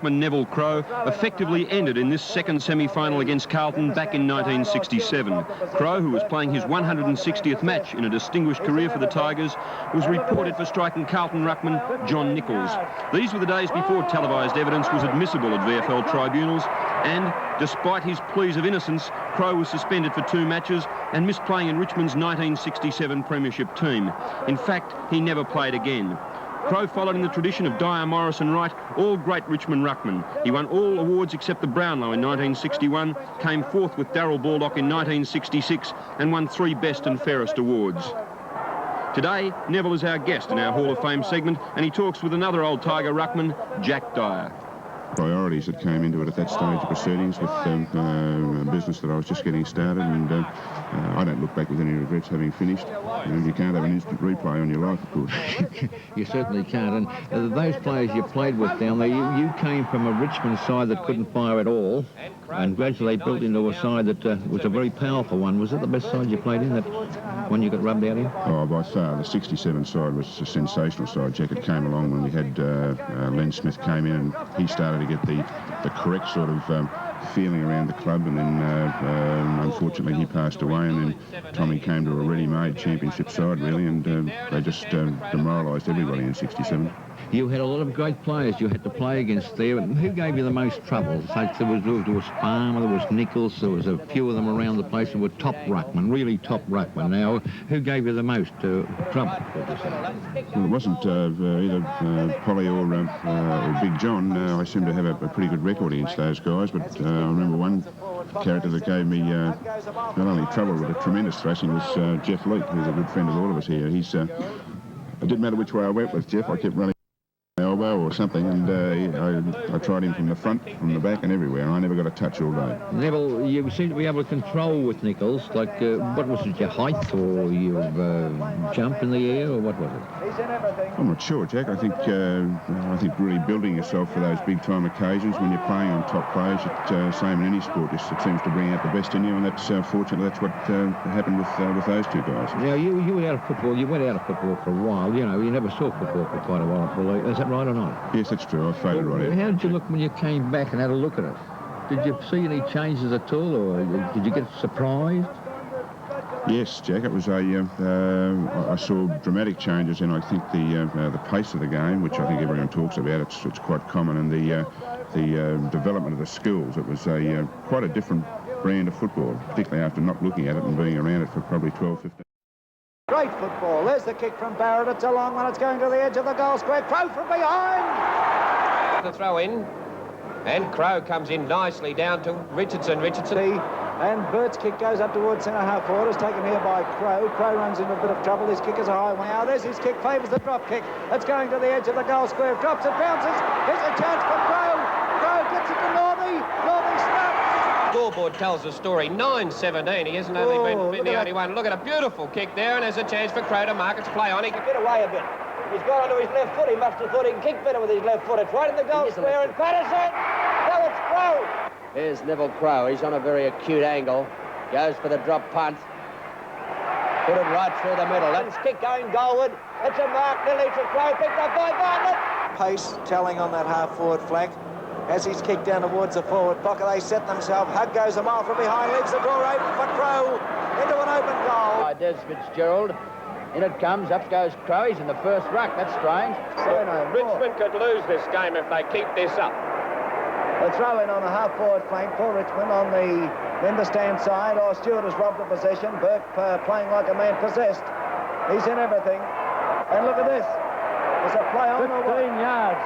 ruckman Neville Crowe effectively ended in this second semi-final against Carlton back in 1967. Crowe, who was playing his 160th match in a distinguished career for the Tigers, was reported for striking Carlton ruckman John Nichols. These were the days before televised evidence was admissible at VFL tribunals, and despite his pleas of innocence, Crowe was suspended for 2 matches and missed playing in Richmond's 1967 premiership team. In fact, he never played again. Crowe followed in the tradition of Dyer, Morris and Wright, all great Richmond ruckmen. He won all awards except the Brownlow in 1961, came fourth with Darryl Baldock in 1966 and won 3 Best and Fairest awards. Today, Neville is our guest in our Hall of Fame segment, and he talks with another old Tiger ruckman, Jack Dyer. Priorities that came into it at that stage of proceedings with a business that I was just getting started, and I don't look back with any regrets having finished. You can't have an instant replay on your life, of course. You certainly can't. And those players you played with down there, you came from a Richmond side that couldn't fire at all, and gradually built into a side that was a very powerful one. Was that the best side you played in, that one you got rubbed out in? Oh, by far. The 67 side was a sensational side, Jack. It came along when we had Len Smith came in, and he started to get the correct sort of feeling around the club, and then unfortunately he passed away, and then Tommy came to a ready-made championship side, really, and they just demoralised everybody in 67. You had a lot of great players you had to play against there. Who gave you the most trouble? Like there was Farmer, there was Nichols, there was a few of them around the place who were top ruckmen, really top ruckmen. Now, who gave you the most trouble? Well, it wasn't either Polly or Big John. I seem to have a pretty good record against those guys, but I remember one character that gave me not only trouble but a tremendous thrashing was Jeff Leake, who's a good friend of all of us here. It didn't matter which way I went with Jeff, I kept running my elbow or something, and I tried him from the front, from the back and everywhere, and I never got a touch all day. Neville, you seem to be able to control with Nichols, like what was it, your height or your jump in the air, or what was it? I'm not sure, Jack. I think really building yourself for those big time occasions when you're playing on top players, it's same in any sport, it seems to bring out the best in you, and that's fortunately that's what happened with those 2 guys. Now you were out of football. You went out of football for a while. You know, you never saw football for quite a while. Is that right or not? Yes, that's true. I faded right out. How did you look when you came back and had a look at it? Did you see any changes at all, or did you get surprised? Yes, Jack. It was I saw dramatic changes in, I think, the pace of the game, which I think everyone talks about. It's quite common, and the development of the skills. It was quite a different brand of football, particularly after not looking at it and being around it for probably 12, 15. Great football. There's the kick from Barrett. It's a long one. It's going to the edge of the goal square. Crowe from behind. The throw in, and Crowe comes in nicely down to Richardson. And Bert's kick goes up towards centre half forward. It's taken here by Crowe. Crowe runs into a bit of trouble. His kick is a high one. Now there's his kick. Favours the drop kick. It's going to the edge of the goal square. Drops it, bounces. Here's a chance for Crowe. Crowe gets it to Northey. Northey snaps. Scoreboard tells the story. 9-17. He hasn't only been the only one. Look at a beautiful kick there, and there's a chance for Crowe to mark its play on. He can get away a bit. He's got onto his left foot. He must have thought he can kick better with his left foot. It's right in the goal square, and Patterson. Now it's Crowe. There's Neville Crowe. He's on a very acute angle. Goes for the drop punt. Put it right through the middle. That's kick going goalward. It's a mark nearly to Crowe. Picked up by Bartlett. Pace telling on that half-forward flank. As he's kicked down towards the forward pocket, they set themselves. Hug goes a mile from behind, leaves the door open for Crowe into an open goal. By Des Fitzgerald. In it comes, up goes Crowe. He's in the first ruck. That's strange. Richmond could lose this game if they keep this up. A throw in on the half-forward flank for Richmond on the Linderstand side. Oh, Stewart has robbed the possession. Burke playing like a man possessed. He's in everything. And look at this. There's a play on 15 yards.